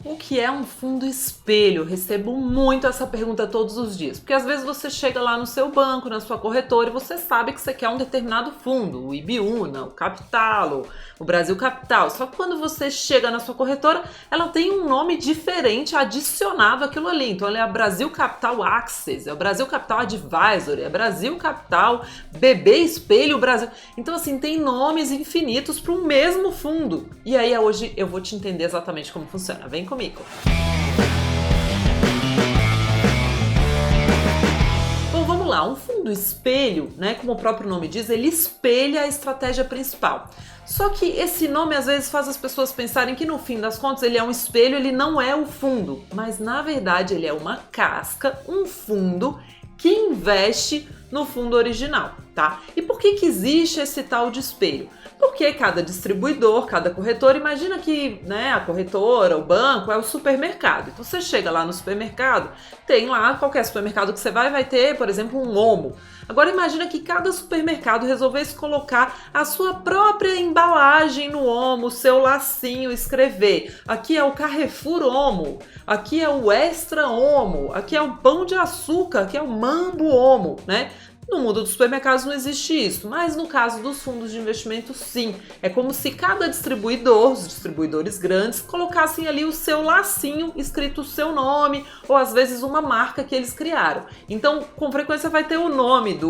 O que é um fundo espelho? Recebo muito essa pergunta todos os dias, porque às vezes você chega lá no seu banco, na sua corretora, e você sabe que você quer um determinado fundo, o Ibiúna, o Capitalo, o Brasil Capital. Só que quando você chega na sua corretora, ela tem um nome diferente adicionado àquilo ali. Então ela é a Brasil Capital Access, é o Brasil Capital Advisory, é Brasil Capital BB Espelho Brasil. Então assim, tem nomes infinitos para o mesmo fundo. E aí hoje eu vou te entender exatamente como funciona. Vem comigo. Bom, vamos lá. Um fundo espelho, né, como o próprio nome diz, ele espelha a estratégia principal. Só que esse nome às vezes faz as pessoas pensarem que no fim das contas ele é um espelho, ele não é o fundo, mas na verdade ele é uma casca, um fundo que investe no fundo original, tá? E por que existe esse tal de espelho? Porque cada distribuidor, cada corretor, imagina que, né, a corretora, o banco é o supermercado. Então você chega lá no supermercado, tem lá, qualquer supermercado que você vai ter, por exemplo, um Omo. Agora imagina que cada supermercado resolvesse colocar a sua própria embalagem no Omo, o seu lacinho, escrever: aqui é o Carrefour Omo, aqui é o Extra Omo, aqui é o Pão de Açúcar, aqui é o Mambo Omo, né? No mundo dos supermercados não existe isso, mas no caso dos fundos de investimento, sim. É como se cada distribuidor, os distribuidores grandes, colocassem ali o seu lacinho, escrito o seu nome, ou às vezes uma marca que eles criaram. Então, com frequência vai ter o nome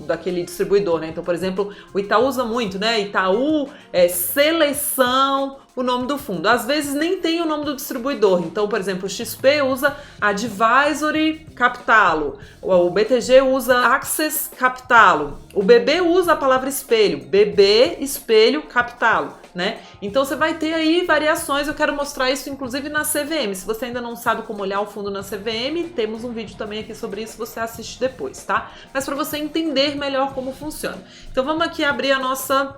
daquele distribuidor, né? Então, por exemplo, o Itaú usa muito, né? Itaú, Seleção, o nome do fundo. Às vezes nem tem o nome do distribuidor. Então, por exemplo, o XP usa Advisory Capitalo, o BTG usa Access Capitalo, o BB usa a palavra espelho, BB Espelho Capitalo, né? Então você vai ter aí variações. Eu quero mostrar isso inclusive na CVM. Se você ainda não sabe como olhar o fundo na CVM, temos um vídeo também aqui sobre isso, você assiste depois, tá? Mas para você entender melhor como funciona. Então vamos aqui abrir a nossa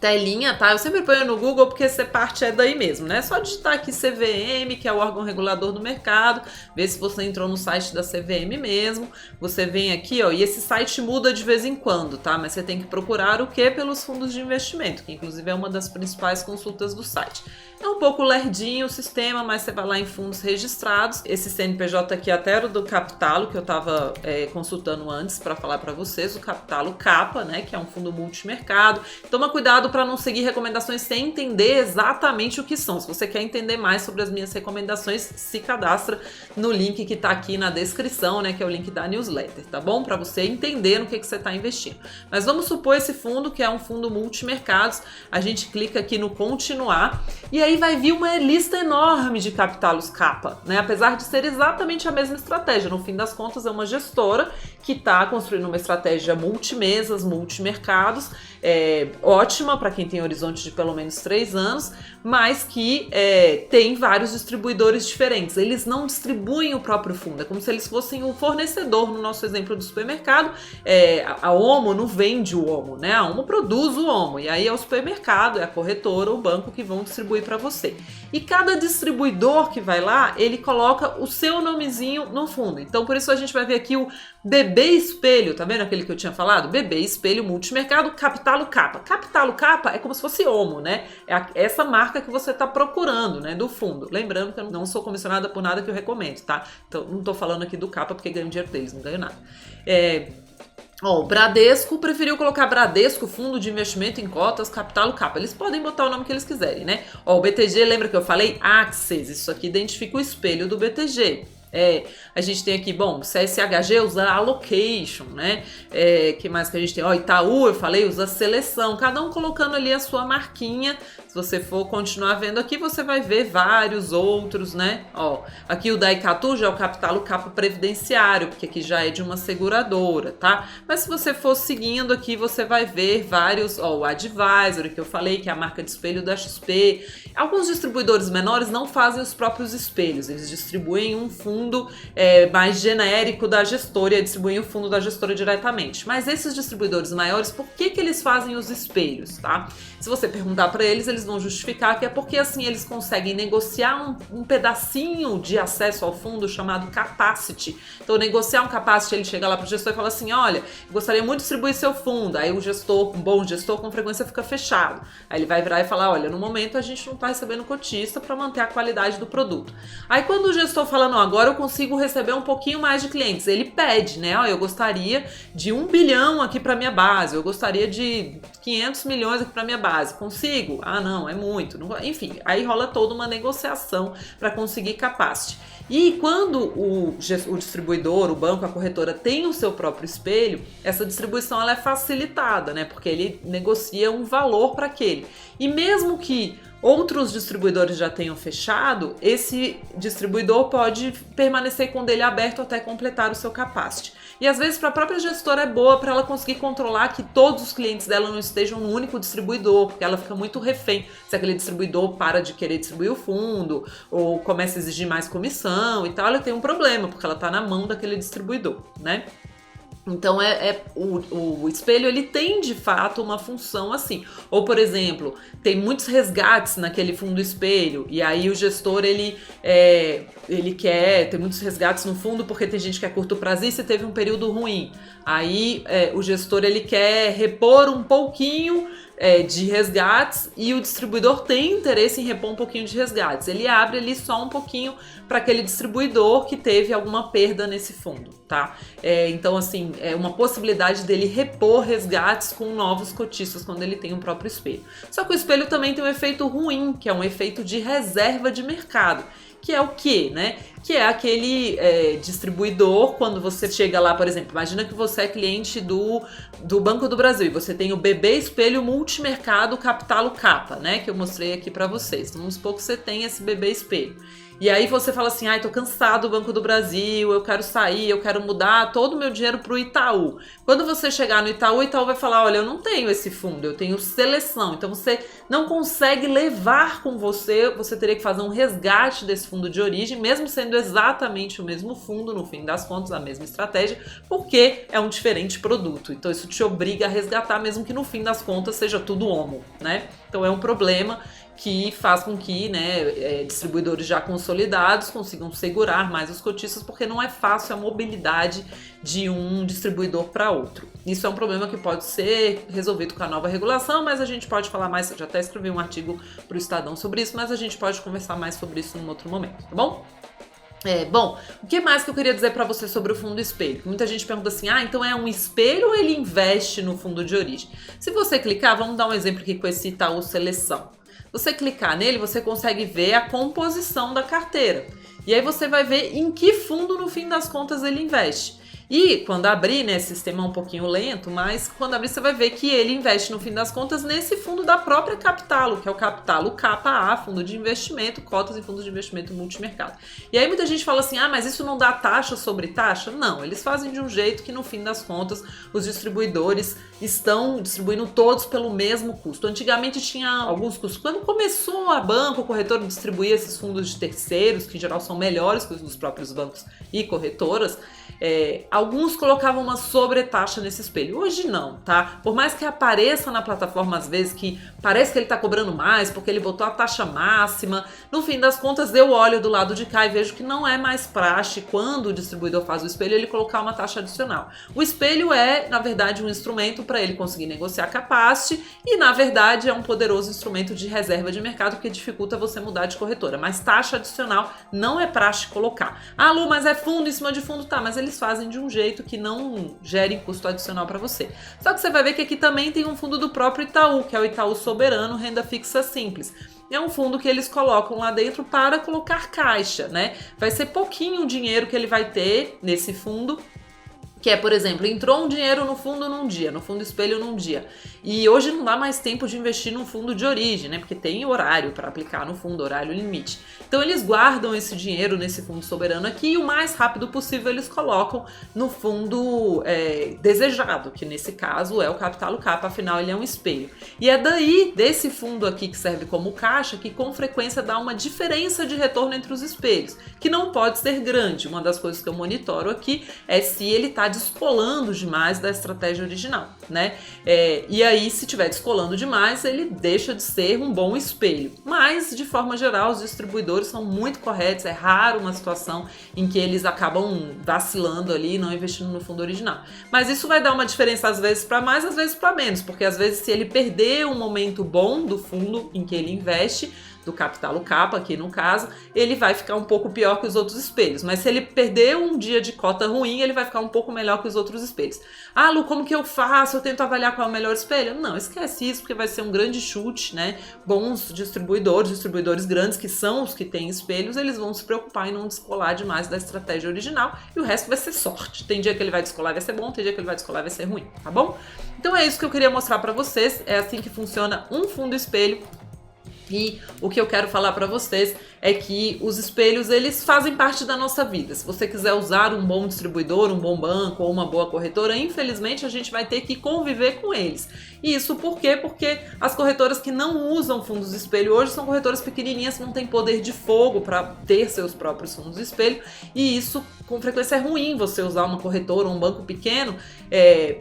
telinha, tá? Eu sempre ponho no Google porque essa parte é daí mesmo, né? É só digitar aqui CVM, que é o órgão regulador do mercado, ver se você entrou no site da CVM mesmo. Você vem aqui, ó, e esse site muda de vez em quando, tá? Mas você tem que procurar o quê? Pelos fundos de investimento, que inclusive é uma das principais consultas do site. É um pouco lerdinho o sistema, mas você vai lá em fundos registrados. Esse CNPJ aqui até era do Capitalo, que eu estava consultando antes para falar para vocês, o Capitalo Capa, né, que é um fundo multimercado. Toma cuidado para não seguir recomendações sem entender exatamente o que são. Se você quer entender mais sobre as minhas recomendações, se cadastra no link que está aqui na descrição, né, que é o link da newsletter, tá bom? Para você entender no que você está investindo. Mas vamos supor esse fundo, que é um fundo multimercados, a gente clica aqui no continuar, e aí vai vir uma lista enorme de Capitalos Capa, né? Apesar de ser exatamente a mesma estratégia, no fim das contas é uma gestora que está construindo uma estratégia multimesas, multimercados, ótima para quem tem horizonte de pelo menos 3 anos, mas que tem vários distribuidores diferentes. Eles não distribuem o próprio fundo, é como se eles fossem um fornecedor. No nosso exemplo do supermercado, a Omo não vende o Omo, né? A Omo produz o Omo, e aí é o supermercado, é a corretora, o banco que vão distribuir para você. E cada distribuidor que vai lá, ele coloca o seu nomezinho no fundo. Então, por isso a gente vai ver aqui o BB Espelho, tá vendo aquele que eu tinha falado? BB Espelho Multimercado Capitalo Capa. Capitalo Capa é como se fosse Omo, né? É essa marca que você tá procurando, né, do fundo. Lembrando que eu não sou comissionada por nada que eu recomendo, tá? Então, não tô falando aqui do Capa porque ganho dinheiro deles, não ganho nada. O Bradesco preferiu colocar Bradesco, Fundo de Investimento em Cotas, Capitalo Capa. Eles podem botar o nome que eles quiserem, né? O BTG, lembra que eu falei? Access, isso aqui identifica o espelho do BTG. A gente tem aqui, bom, CSHG usa Allocation, né? Que mais que a gente tem? Itaú, eu falei, usa Seleção. Cada um colocando ali a sua marquinha. Se você for continuar vendo aqui, você vai ver vários outros, né? Aqui o da Icatu já é o Capitalo Capa Previdenciário, porque aqui já é de uma seguradora, tá? Mas se você for seguindo aqui, você vai ver vários, o Advisory, que eu falei, que é a marca de espelho da XP. Alguns distribuidores menores não fazem os próprios espelhos, eles distribuem um fundo fundo mais genérico da gestora e distribuem o fundo da gestora diretamente. Mas esses distribuidores maiores, por que eles fazem os espelhos, tá? Se você perguntar para eles vão justificar que é porque assim eles conseguem negociar um pedacinho de acesso ao fundo chamado capacity. Então, negociar um capacity, ele chega lá pro gestor e fala assim, olha, eu gostaria muito de distribuir seu fundo. Aí o gestor, um bom gestor, com frequência fica fechado. Aí ele vai virar e falar, olha, no momento a gente não está recebendo cotista para manter a qualidade do produto. Aí quando o gestor fala, não, agora eu consigo receber um pouquinho mais de clientes, ele pede, né, ó, eu gostaria de 1 bilhão aqui para minha base, eu gostaria de 500 milhões aqui para minha base, consigo? Ah, não, é muito. Não, enfim, aí rola toda uma negociação para conseguir capacity. E quando o distribuidor, o banco, a corretora tem o seu próprio espelho, essa distribuição ela é facilitada, né? Porque ele negocia um valor para aquele. E mesmo que outros distribuidores já tenham fechado, esse distribuidor pode permanecer com o dele aberto até completar o seu capacity. E às vezes para a própria gestora é boa para ela conseguir controlar que todos os clientes dela não estejam no único distribuidor, porque ela fica muito refém se aquele distribuidor para de querer distribuir o fundo ou começa a exigir mais comissão e tal, ela tem um problema, porque ela está na mão daquele distribuidor, né? Então, o espelho ele tem de fato uma função assim. Ou, por exemplo, tem muitos resgates naquele fundo espelho e aí o gestor ele quer ter muitos resgates no fundo porque tem gente que é curto prazista e teve um período ruim. Aí o gestor ele quer repor um pouquinho de resgates e o distribuidor tem interesse em repor um pouquinho de resgates. Ele abre ali só um pouquinho para aquele distribuidor que teve alguma perda nesse fundo, tá? Então, assim, é uma possibilidade dele repor resgates com novos cotistas quando ele tem um próprio espelho. Só que o espelho também tem um efeito ruim, que é um efeito de reserva de mercado. Que é o quê, né? Que é aquele distribuidor, quando você chega lá, por exemplo, imagina que você é cliente do Banco do Brasil e você tem o BB Espelho Multimercado Capitalo Capa, né? Que eu mostrei aqui pra vocês. Então, vamos supor que você tem esse BB Espelho. E aí você fala assim, ai, tô cansado do Banco do Brasil, eu quero sair, eu quero mudar todo o meu dinheiro pro Itaú. Quando você chegar no Itaú, o Itaú vai falar, olha, eu não tenho esse fundo, eu tenho seleção. Então você não consegue levar com você, você teria que fazer um resgate desse fundo de origem, mesmo sendo exatamente o mesmo fundo, no fim das contas, a mesma estratégia, porque é um diferente produto. Então isso te obriga a resgatar, mesmo que no fim das contas seja tudo homo, né? Então é um problema que faz com que, né, distribuidores já consolidados consigam segurar mais os cotistas, porque não é fácil a mobilidade de um distribuidor para outro. Isso é um problema que pode ser resolvido com a nova regulação, mas a gente pode falar mais, eu já até escrevi um artigo para o Estadão sobre isso, mas a gente pode conversar mais sobre isso em outro momento, tá bom? Bom, o que mais que eu queria dizer para você sobre o fundo espelho? Muita gente pergunta assim, então é um espelho ou ele investe no fundo de origem? Se você clicar, vamos dar um exemplo aqui com esse Itaú Seleção. Você clicar nele, você consegue ver a composição da carteira. E aí você vai ver em que fundo, no fim das contas, ele investe. E quando abrir, né, esse sistema é um pouquinho lento, mas quando abrir você vai ver que ele investe, no fim das contas, nesse fundo da própria Capitalo, que é o Capitalo KA, fundo de investimento, cotas em fundos de investimento multimercado. E aí muita gente fala assim, mas isso não dá taxa sobre taxa? Não, eles fazem de um jeito que, no fim das contas, os distribuidores estão distribuindo todos pelo mesmo custo. Antigamente tinha alguns custos. Quando começou a banca, o corretor distribuir esses fundos de terceiros, que em geral são melhores que os dos próprios bancos e corretoras, alguns colocavam uma sobretaxa nesse espelho. Hoje não, tá? Por mais que apareça na plataforma às vezes que parece que ele tá cobrando mais porque ele botou a taxa máxima, no fim das contas eu olho do lado de cá e vejo que não é mais praxe quando o distribuidor faz o espelho ele colocar uma taxa adicional. O espelho é, na verdade, um instrumento para ele conseguir negociar capacity e, na verdade, é um poderoso instrumento de reserva de mercado que dificulta você mudar de corretora. Mas taxa adicional não é praxe colocar. Lu, mas é fundo em cima de fundo? Tá, mas eles fazem de um jeito que não gere custo adicional para você. Só que você vai ver que aqui também tem um fundo do próprio Itaú, que é o Itaú Soberano Renda Fixa Simples. É um fundo que eles colocam lá dentro para colocar caixa, né? Vai ser pouquinho o dinheiro que ele vai ter nesse fundo, Que é, por exemplo, entrou um dinheiro no fundo num dia, no fundo espelho num dia. E hoje não dá mais tempo de investir num fundo de origem, né? Porque tem horário para aplicar no fundo, horário limite. Então eles guardam esse dinheiro nesse fundo soberano aqui e o mais rápido possível eles colocam no fundo desejado, que nesse caso é o Capital Capa, afinal ele é um espelho. E é daí, desse fundo aqui que serve como caixa, que com frequência dá uma diferença de retorno entre os espelhos, que não pode ser grande. Uma das coisas que eu monitoro aqui é se ele está descolando demais da estratégia original, né? E aí, se estiver descolando demais, ele deixa de ser um bom espelho. Mas, de forma geral, os distribuidores são muito corretos. É raro uma situação em que eles acabam vacilando ali e não investindo no fundo original. Mas isso vai dar uma diferença às vezes para mais, às vezes para menos, porque às vezes se ele perder um momento bom do fundo em que ele investe, do Capital Capa, aqui no caso, ele vai ficar um pouco pior que os outros espelhos. Mas se ele perder um dia de cota ruim, ele vai ficar um pouco melhor que os outros espelhos. Ah, Lu, como que eu faço? Eu tento avaliar qual é o melhor espelho? Não, esquece isso, porque vai ser um grande chute, né? Bons distribuidores grandes, que são os que têm espelhos, eles vão se preocupar em não descolar demais da estratégia original e o resto vai ser sorte. Tem dia que ele vai descolar e vai ser bom, tem dia que ele vai descolar e vai ser ruim, tá bom? Então é isso que eu queria mostrar pra vocês. É assim que funciona um fundo espelho. E o que eu quero falar para vocês é que os espelhos, eles fazem parte da nossa vida. Se você quiser usar um bom distribuidor, um bom banco ou uma boa corretora, infelizmente a gente vai ter que conviver com eles. E isso por quê? Porque as corretoras que não usam fundos espelho hoje são corretoras pequenininhas que não têm poder de fogo para ter seus próprios fundos espelho. E isso, com frequência, é ruim você usar uma corretora ou um banco pequeno,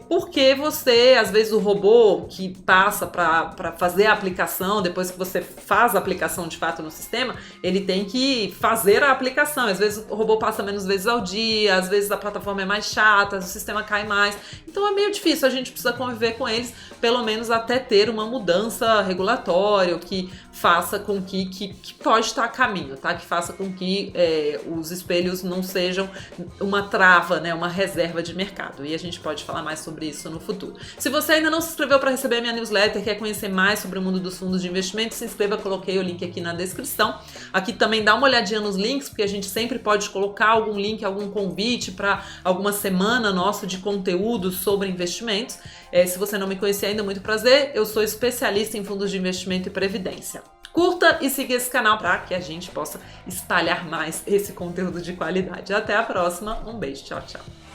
porque você, às vezes, o robô que passa para fazer a aplicação, depois que você faz a aplicação de fato no sistema, ele tem que fazer a aplicação. Às vezes o robô passa menos vezes ao dia, às vezes a plataforma é mais chata, o sistema cai mais. Então é meio difícil, a gente precisa conviver com eles, pelo menos até ter uma mudança regulatória, que faça com que pode estar a caminho, tá? Que faça com que os espelhos não sejam uma trava, né? Uma reserva de mercado. E a gente pode falar mais sobre isso no futuro. Se você ainda não se inscreveu para receber a minha newsletter, quer conhecer mais sobre o mundo dos fundos de investimento, se inscreva, coloquei o link aqui na descrição. Aqui também dá uma olhadinha nos links, porque a gente sempre pode colocar algum link, algum convite para alguma semana nossa de conteúdo sobre investimentos. Se você não me conhecia ainda, muito prazer. Eu sou especialista em fundos de investimento e previdência. Curta e siga esse canal para que a gente possa espalhar mais esse conteúdo de qualidade. Até a próxima. Um beijo. Tchau, tchau.